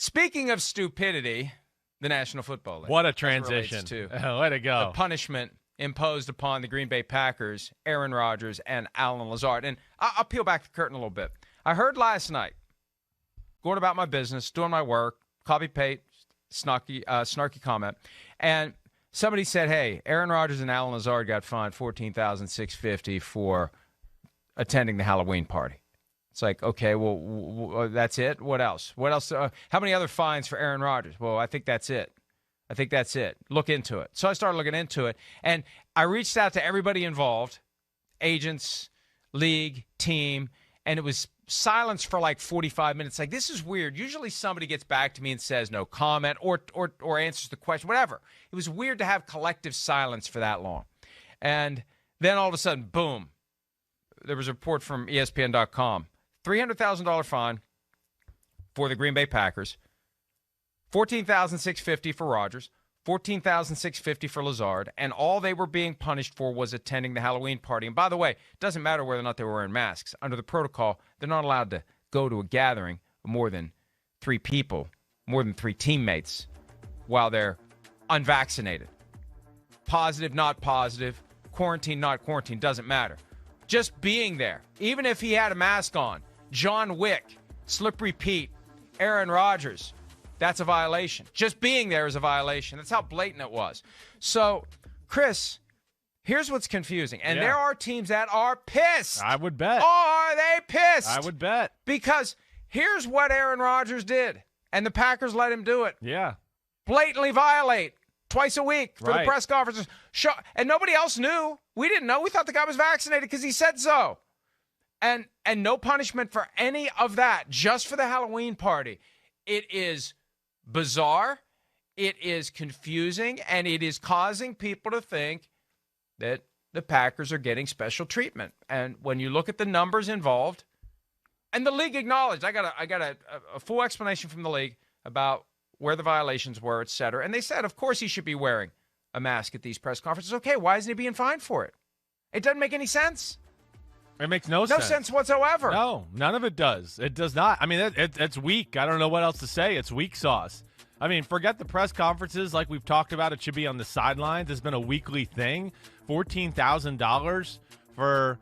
Speaking of stupidity, the National Football League. What a transition. Way to go. The punishment imposed upon the Green Bay Packers, Aaron Rodgers, and Allen Lazard. And I'll peel back the curtain a little bit. I heard last night, going about my business, doing my work, copy-paste, snarky comment, and somebody said, hey, Aaron Rodgers and Allen Lazard got fined $14,650 for attending the Halloween party. It's like, okay, well, that's it? What else? What else? How many other fines for Aaron Rodgers? Well, I think that's it. Look into it. So I started looking into it, and I reached out to everybody involved, agents, league, team, and it was silence for like 45 minutes. Like, this is weird. Usually somebody gets back to me and says no comment or answers the question, whatever. It was weird to have collective silence for that long. And then all of a sudden, boom, there was a report from ESPN.com. $300,000 fine for the Green Bay Packers, $14,650 for Rodgers, $14,650 for Lazard, and all they were being punished for was attending the Halloween party. And by the way, it doesn't matter whether or not they were wearing masks. Under the protocol, they're not allowed to go to a gathering of more than 3 people, more than 3 teammates, while they're unvaccinated. Positive, not positive, quarantine, not quarantine, doesn't matter. Just being there, even if he had a mask on, John Wick, Slippery Pete, Aaron Rodgers, that's a violation. Just being there is a violation. That's how blatant it was. So, Chris, here's what's confusing. And there are teams that are pissed. I would bet. Are they pissed? I would bet. Because here's what Aaron Rodgers did, and the Packers let him do it. Yeah. Blatantly violate twice a week for the press conferences. And nobody else knew. We didn't know. We thought the guy was vaccinated because he said so. And no punishment for any of that, just for the Halloween party. It is bizarre, it is confusing, and it is causing people to think that the Packers are getting special treatment. And when you look at the numbers involved, and the league acknowledged, I got a full explanation from the league about where the violations were, et cetera. And they said, of course he should be wearing a mask at these press conferences. Okay, why isn't he being fined for it? It doesn't make any sense. It makes no sense. No sense whatsoever. No, none of it does. It does not. I mean, it's weak. I don't know what else to say. It's weak sauce. I mean, forget the press conferences like we've talked about. It should be on the sidelines. It's been a weekly thing. $14,000 for,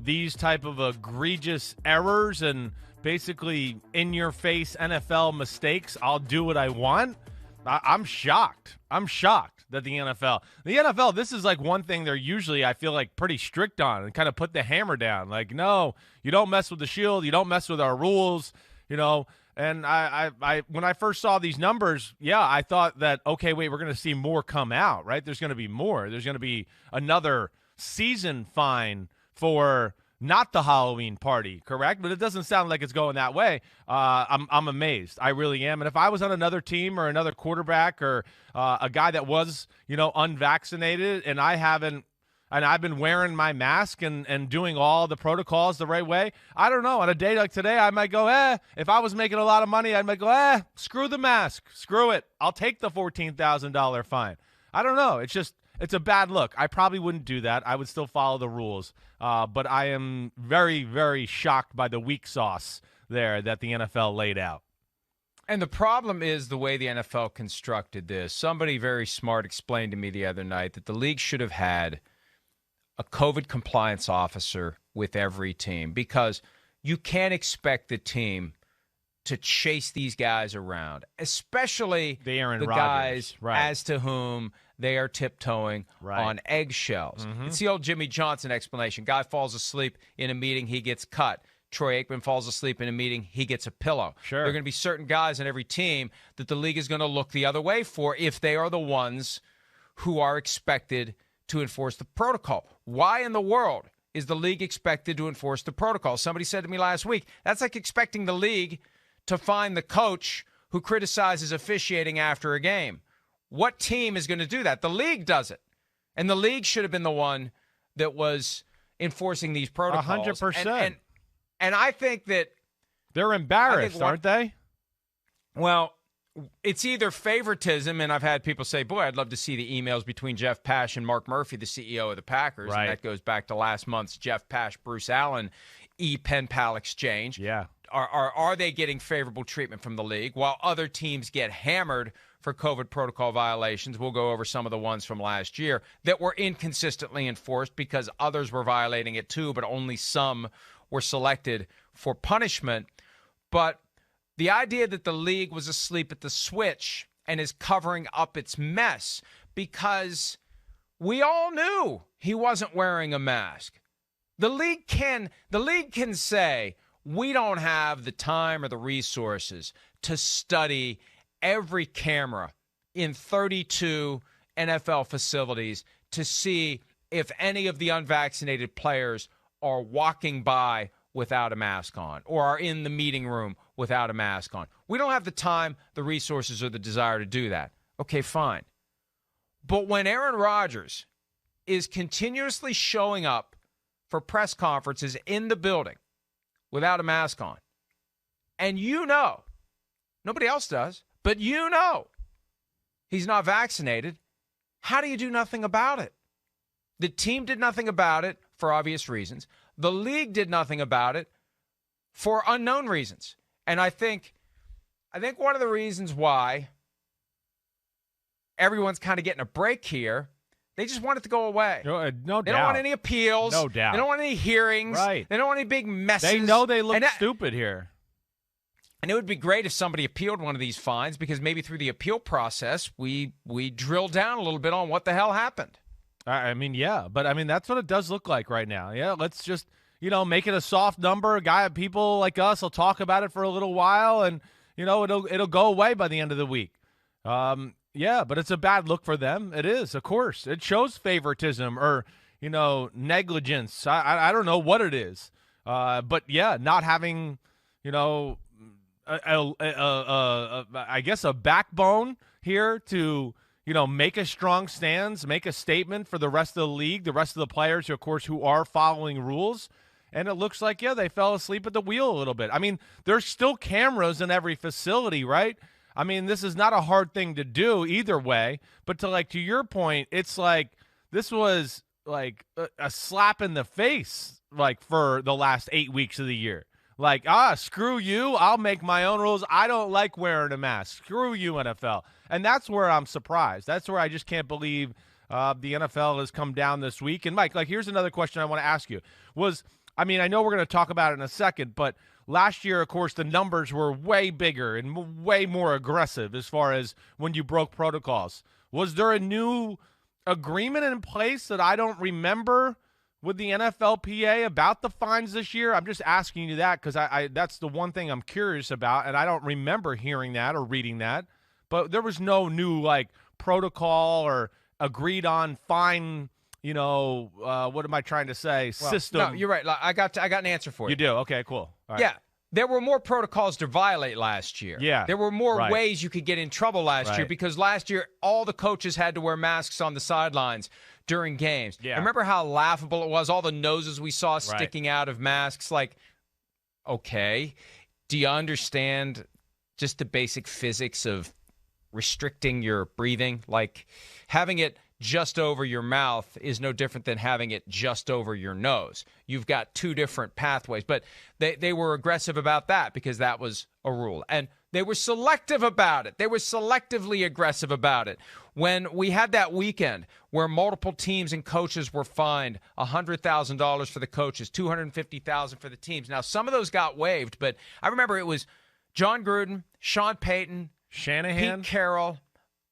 these type of egregious errors and basically in-your-face NFL mistakes. I'll do what I want. I'm shocked. I'm shocked that the NFL, this is like one thing they're usually, I feel like, pretty strict on and kind of put the hammer down. Like, no, you don't mess with the shield. You don't mess with our rules, And I when I first saw these numbers, I thought that, okay, wait, we're going to see more come out, right? There's going to be more. There's going to be another season fine for not the Halloween party, correct? But it doesn't sound like it's going that way. I'm amazed. I really am. And if I was on another team or another quarterback or a guy that was, unvaccinated and I've been wearing my mask and doing all the protocols the right way, I don't know. On a day like today, I might go, if I was making a lot of money, I might go, screw the mask. Screw it. I'll take the $14,000 fine. I don't know. It's a bad look. I probably wouldn't do that. I would still follow the rules. But I am very, very shocked by the weak sauce there that the NFL laid out. And the problem is the way the NFL constructed this. Somebody very smart explained to me the other night that the league should have had a COVID compliance officer with every team, because you can't expect the team to chase these guys around, especially the Aaron guys Rodgers, as to whom they are tiptoeing on eggshells. Mm-hmm. It's the old Jimmy Johnson explanation. Guy falls asleep in a meeting, he gets cut. Troy Aikman falls asleep in a meeting, he gets a pillow. Sure. There are going to be certain guys on every team that the league is going to look the other way for if they are the ones who are expected to enforce the protocol. Why in the world is the league expected to enforce the protocol? Somebody said to me last week, that's like expecting the league to find the coach who criticizes officiating after a game. What team is going to do that? The league does it. And the league should have been the one that was enforcing these protocols. 100%. And I think that they're embarrassed, aren't they? Well, it's either favoritism, and I've had people say, boy, I'd love to see the emails between Jeff Pash and Mark Murphy, the CEO of the Packers. Right. And that goes back to last month's Jeff Pash, Bruce Allen pen pal exchange. Yeah. Are they getting favorable treatment from the league while other teams get hammered for COVID protocol violations? We'll go over some of the ones from last year that were inconsistently enforced because others were violating it too, but only some were selected for punishment. But the idea that the league was asleep at the switch and is covering up its mess because we all knew he wasn't wearing a mask. The league can say, we don't have the time or the resources to study every camera in 32 NFL facilities to see if any of the unvaccinated players are walking by without a mask on or are in the meeting room without a mask on. We don't have the time, the resources, or the desire to do that. Okay, fine. But when Aaron Rodgers is continuously showing up for press conferences in the building without a mask on, and you know, nobody else does, but you know he's not vaccinated, how do you do nothing about it? The team did nothing about it for obvious reasons. The league did nothing about it for unknown reasons. And I think one of the reasons why everyone's kind of getting a break here, they just want it to go away. No doubt. They don't want any appeals. No doubt. They don't want any hearings. Right. They don't want any big messes. They know they look stupid here. And it would be great if somebody appealed one of these fines because maybe through the appeal process, we drill down a little bit on what the hell happened. I mean, yeah, but I mean, that's what it does look like right now. Yeah, let's just, make it a soft number. People like us will talk about it for a little while and, it'll go away by the end of the week. Yeah, but it's a bad look for them. It is, of course. It shows favoritism or, negligence. I don't know what it is. But yeah, not having, I guess a backbone here to, make a strong stance, make a statement for the rest of the league, the rest of the players, of course, who are following rules. And it looks like, they fell asleep at the wheel a little bit. I mean, there's still cameras in every facility, right? I mean, this is not a hard thing to do either way. But to your point, it's like this was like a slap in the face, for the last 8 weeks of the year. Screw you. I'll make my own rules. I don't like wearing a mask. Screw you, NFL. And that's where I'm surprised. That's where I just can't believe the NFL has come down this week. And, Mike, here's another question I want to ask you. I know we're going to talk about it in a second, but last year, of course, the numbers were way bigger and way more aggressive as far as when you broke protocols. Was there a new agreement in place that I don't remember with the NFLPA about the fines this year? I'm just asking you that because I that's the one thing I'm curious about, and I don't remember hearing that or reading that. But there was no new protocol or agreed on fine. What am I trying to say? System. No, you're right. I got an answer for you. You do? Okay, cool. All right. Yeah. There were more protocols to violate last year. Yeah. There were more ways you could get in trouble last year because last year all the coaches had to wear masks on the sidelines during games. Yeah. I remember how laughable it was, all the noses we saw sticking out of masks. Okay, do you understand just the basic physics of restricting your breathing? Having it just over your mouth is no different than having it just over your nose. You've got two different pathways. But they were aggressive about that because that was a rule. And they were selective about it. They were selectively aggressive about it. When we had that weekend where multiple teams and coaches were fined $100,000 for the coaches, $250,000 for the teams. Now, some of those got waived, but I remember it was John Gruden, Sean Payton, Shanahan, Pete Carroll,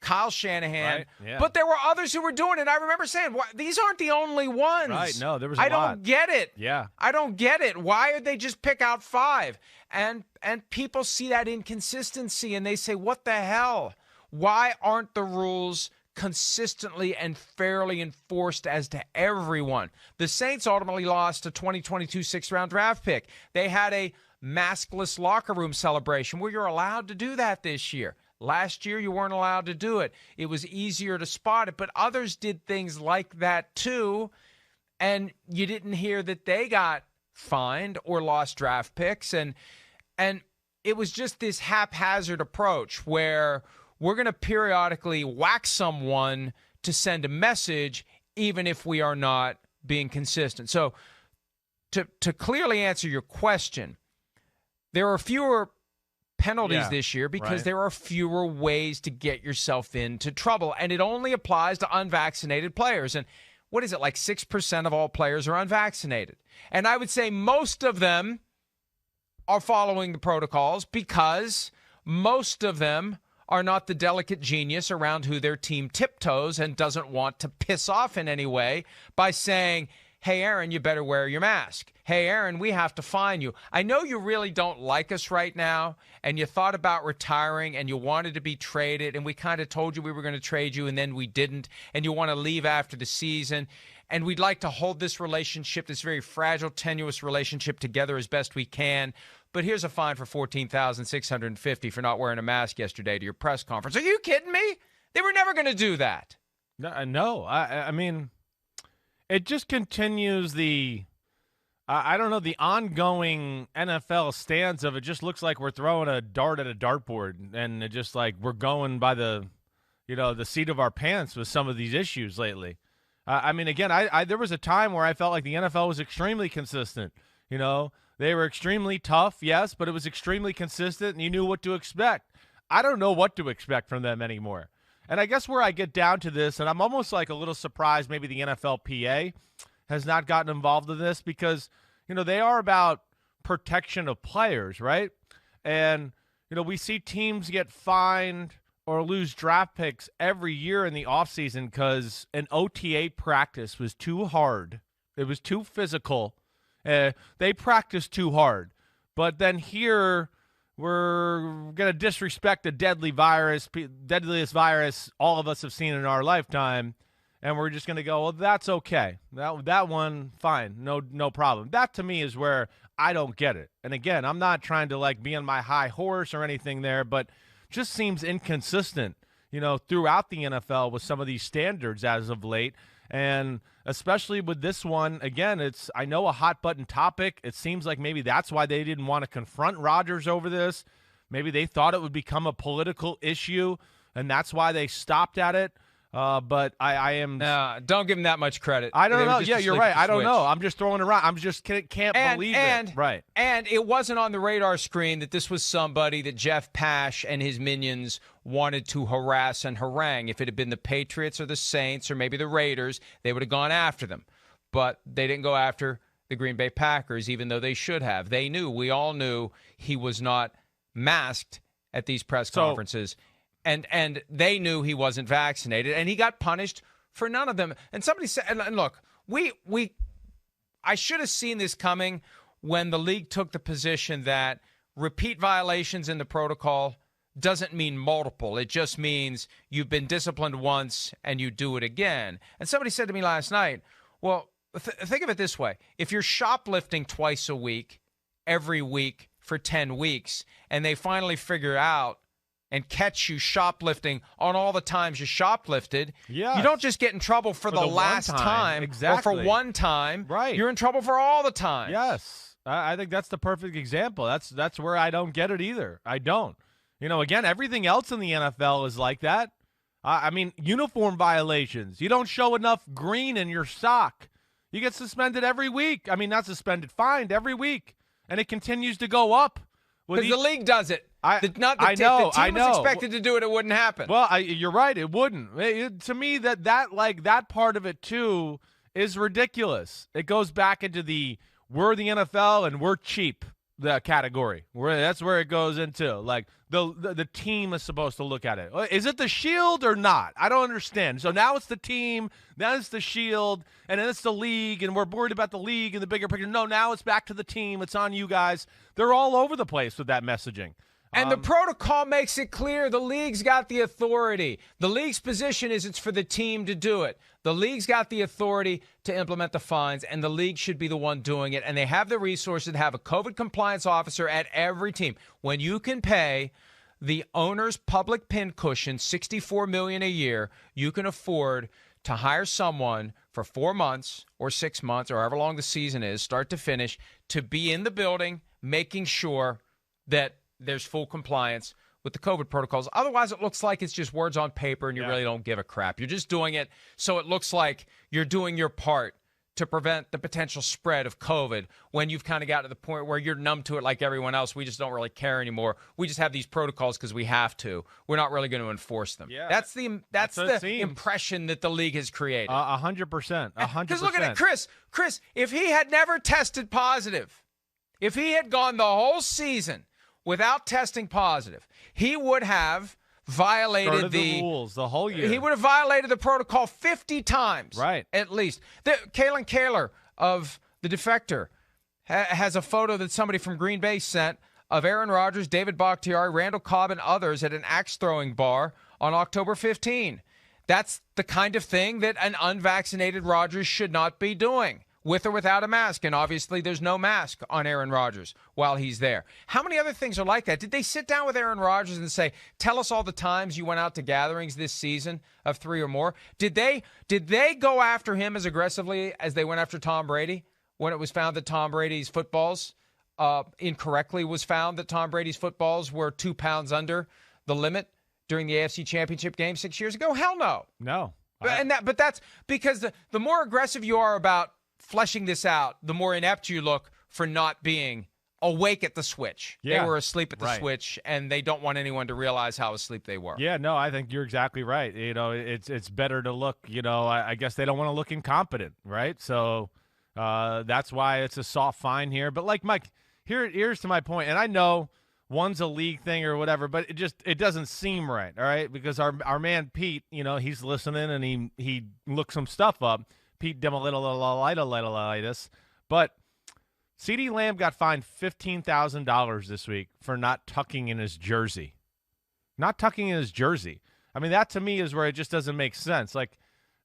Kyle Shanahan, right, yeah. But there were others who were doing it. I remember saying, these aren't the only ones. Right, no, there was a lot. lot. I don't get it. Yeah. I don't get it. Why did they just pick out 5? And people see that inconsistency and they say, what the hell? Why aren't the rules consistently and fairly enforced as to everyone? The Saints ultimately lost a 2022 6th-round draft pick. They had a maskless locker room celebration where you're allowed to do that this year. Last year, you weren't allowed to do it. It was easier to spot it, but others did things like that too, and you didn't hear that they got fined or lost draft picks, and it was just this haphazard approach where we're going to periodically whack someone to send a message, even if we are not being consistent. So to clearly answer your question, there are fewer penalties this year because right. there are fewer ways to get yourself into trouble, and it only applies to unvaccinated players. And what is it, like 6% of all players are unvaccinated? And I would say most of them are following the protocols because most of them are not the delicate genius around who their team tiptoes and doesn't want to piss off in any way by saying, hey, Aaron, you better wear your mask. Hey, Aaron, we have to fine you. I know you really don't like us right now, and you thought about retiring, and you wanted to be traded, and we kind of told you we were going to trade you, and then we didn't, and you want to leave after the season, and we'd like to hold this relationship, this very fragile, tenuous relationship together as best we can. But here's a fine for $14,650 for not wearing a mask yesterday to your press conference. Are you kidding me? They were never going to do that. No. I mean, it just continues the ongoing NFL stance of it. Just looks like we're throwing a dart at a dartboard, and it just like we're going by the seat of our pants with some of these issues lately. I mean, again, there was a time where I felt like the NFL was extremely consistent. They were extremely tough, yes, but it was extremely consistent, and you knew what to expect. I don't know what to expect from them anymore. And I guess where I get down to this, and I'm almost like a little surprised maybe the NFLPA has not gotten involved in this because, they are about protection of players, right? And, we see teams get fined or lose draft picks every year in the offseason because an OTA practice was too hard. It was too physical. They practiced too hard. But then here we're going to disrespect the deadliest virus all of us have seen in our lifetime, and we're just going to go, well, that's okay. That one, fine, no problem. That to me is where I don't get it. And again, I'm not trying to like be on my high horse or anything there, but just seems inconsistent, throughout the NFL with some of these standards as of late. And especially with this one, again, it's, I know, a hot button topic. It seems like maybe that's why they didn't want to confront Rodgers over this. Maybe they thought it would become a political issue, and that's why they stopped at it. But I am. Don't give them that much credit. I don't know. Yeah, you're right. I don't know. I'm just throwing it around. I'm just can't believe it. Right. And it wasn't on the radar screen that this was somebody that Jeff Pash and his minions wanted to harass and harangue. If it had been the Patriots or the Saints or maybe the Raiders, they would have gone after them. But they didn't go after the Green Bay Packers, even though they should have. They knew. We all knew he was not masked at these press conferences. And they knew he wasn't vaccinated, and he got punished for none of them. And somebody said, and look, I should have seen this coming when the league took the position that repeat violations in the protocol doesn't mean multiple. It just means you've been disciplined once and you do it again. And somebody said to me last night, well, think of it this way. If you're shoplifting twice a week, every week for 10 weeks, and they finally figure out and catch you shoplifting on all the times you shoplifted, you don't just get in trouble for the last time exactly. or for one time. Right. You're in trouble for all the time. Yes. I think that's the perfect example. That's where I don't get it either. I don't. Again, everything else in the NFL is like that. I mean, uniform violations. You don't show enough green in your sock, you get suspended every week. I mean, not suspended, fined every week. And it continues to go up. Because the league does it. I know. The team was expected to do it. It wouldn't happen. Well, you're right. It wouldn't. To me, that part of it too is ridiculous. It goes back into we're the NFL and we're cheap the category. That's where it goes into. Like the team is supposed to look at it. Is it the Shield or not? I don't understand. So now it's the team, now it's the Shield, and then it's the league, and we're worried about the league and the bigger picture. No, now it's back to the team. It's on you guys. They're all over the place with that messaging. And the protocol makes it clear the league's got the authority. The league's position is it's for the team to do it. The league's got the authority to implement the fines, and the league should be the one doing it. And they have the resources to have a COVID compliance officer at every team. When you can pay the owner's public pincushion $64 million a year, you can afford to hire someone for 4 months or 6 months or however long the season is, start to finish, to be in the building making sure that there's full compliance with the COVID protocols. Otherwise, it looks like it's just words on paper and you really don't give a crap. You're just doing it so it looks like you're doing your part to prevent the potential spread of COVID when you've kind of got to the point where you're numb to it like everyone else. We just don't really care anymore. We just have these protocols because we have to. We're not really going to enforce them. Yeah, that's the impression that the league has created. 100%. 100%. Because look at it, Chris, if he had never tested positive, if he had gone the whole season without testing positive, he would have violated the rules the whole year. He would have violated the protocol 50 times. Right. At least. Kalen Kaler of The Defector has a photo that somebody from Green Bay sent of Aaron Rodgers, David Bakhtiari, Randall Cobb, and others at an axe-throwing bar on October 15. That's the kind of thing that an unvaccinated Rodgers should not be doing, with or without a mask. And obviously there's no mask on Aaron Rodgers while he's there. How many other things are like that? Did they sit down with Aaron Rodgers and say, tell us all the times you went out to gatherings this season of 3 or more? Did they go after him as aggressively as they went after Tom Brady when it was found that Tom Brady's footballs incorrectly was found that Tom Brady's footballs were 2 pounds under the limit during the AFC Championship game 6 years ago? Hell no. No. But that's because the more aggressive you are about fleshing this out, the more inept you look for not being awake at the switch. Yeah, they were asleep at the switch, and they don't want anyone to realize how asleep they were. Yeah, no, I think you're exactly right. It's better to look, I guess they don't want to look incompetent, right? So that's why it's a soft fine here. But like Mike, here's to my point, and I know one's a league thing or whatever, but it doesn't seem right, all right? Because our man Pete, he's listening and he looked some stuff up. Pete Demolitolitis. But CeeDee Lamb got fined $15,000 this week for not tucking in his jersey. Not tucking in his jersey. I mean, that to me is where it just doesn't make sense. Like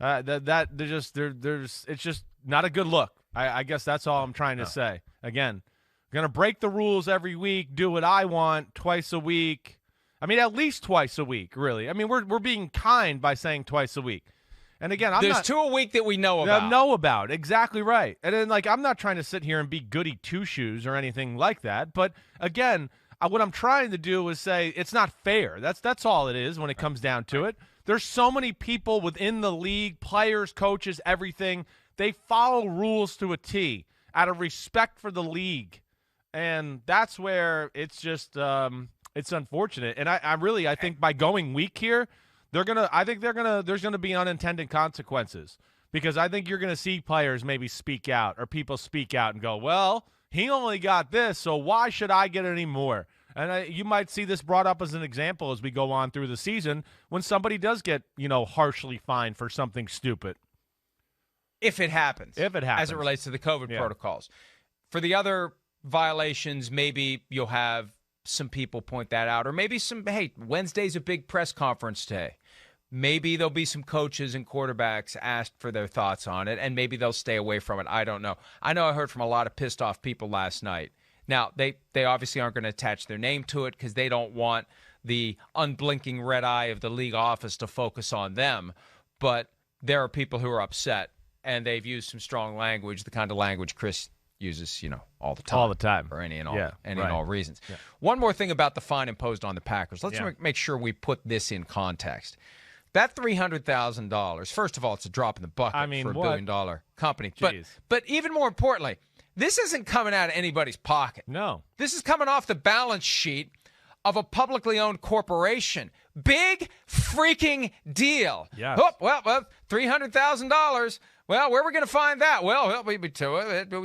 it's just not a good look. I guess that's all I'm trying to say. Again, I'm going to break the rules every week, do what I want twice a week. I mean, at least twice a week, really. I mean, we're being kind by saying twice a week. And again, there's 2 a week that we know about. Exactly right. And then, I'm not trying to sit here and be goody two-shoes or anything like that. But again, what I'm trying to do is say it's not fair. That's all it is when it comes down to it. There's so many people within the league, players, coaches, everything. They follow rules to a T out of respect for the league. And that's where it's just it's unfortunate. And I think by going weak here, there's going to be unintended consequences, because I think you're going to see players maybe speak out, or people speak out and go, well, he only got this, so why should I get any more? And you might see this brought up as an example as we go on through the season when somebody does get, harshly fined for something stupid. If it happens. As it relates to the COVID protocols. For the other violations, maybe you'll have some people point that out, or maybe Wednesday's a big press conference day. Maybe there'll be some coaches and quarterbacks asked for their thoughts on it, and maybe they'll stay away from it. I don't know. I heard from a lot of pissed off people last night. Now, they obviously aren't going to attach their name to it because they don't want the unblinking red eye of the league office to focus on them. But there are people who are upset, and they've used some strong language, the kind of language Chris uses, all the time. All the time. For any and all reasons. Yeah. One more thing about the fine imposed on the Packers. Let's make sure we put this in context. That $300,000, first of all, it's a drop in the bucket for a $1 billion company. But even more importantly, this isn't coming out of anybody's pocket. No. This is coming off the balance sheet of a publicly owned corporation. Big freaking deal. Yes. Oh, well, $300,000. Well, where are we going to find that? Well, we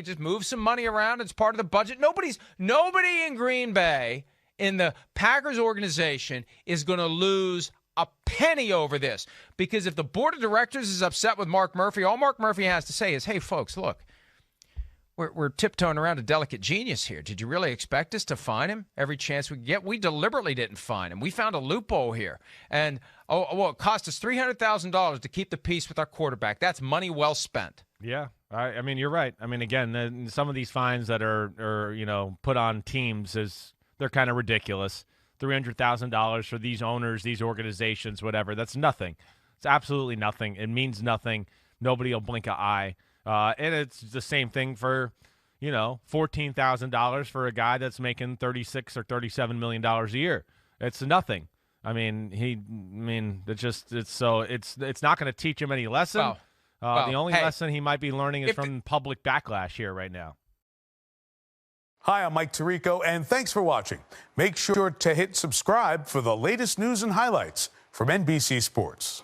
just move some money around. It's part of the budget. Nobody in Green Bay, in the Packers organization, is going to lose a penny over this. Because if the board of directors is upset with Mark Murphy, all Mark Murphy has to say is, hey, folks, look, we're tiptoeing around a delicate genius here. Did you really expect us to fine him every chance we get? We deliberately didn't fine him. We found a loophole here. And, it cost us $300,000 to keep the peace with our quarterback. That's money well spent. Yeah. I mean, you're right. I mean, again, some of these fines that are put on teams, they're kind of ridiculous. $300,000 for these owners, these organizations, whatever. That's nothing. It's absolutely nothing. It means nothing. Nobody will blink an eye. And it's the same thing for, $14,000 for a guy that's making $36 or $37 million a year. It's nothing. I mean, it's not going to teach him any lesson. The only lesson he might be learning is from public backlash here right now. Hi, I'm Mike Tirico, and thanks for watching. Make sure to hit subscribe for the latest news and highlights from NBC Sports.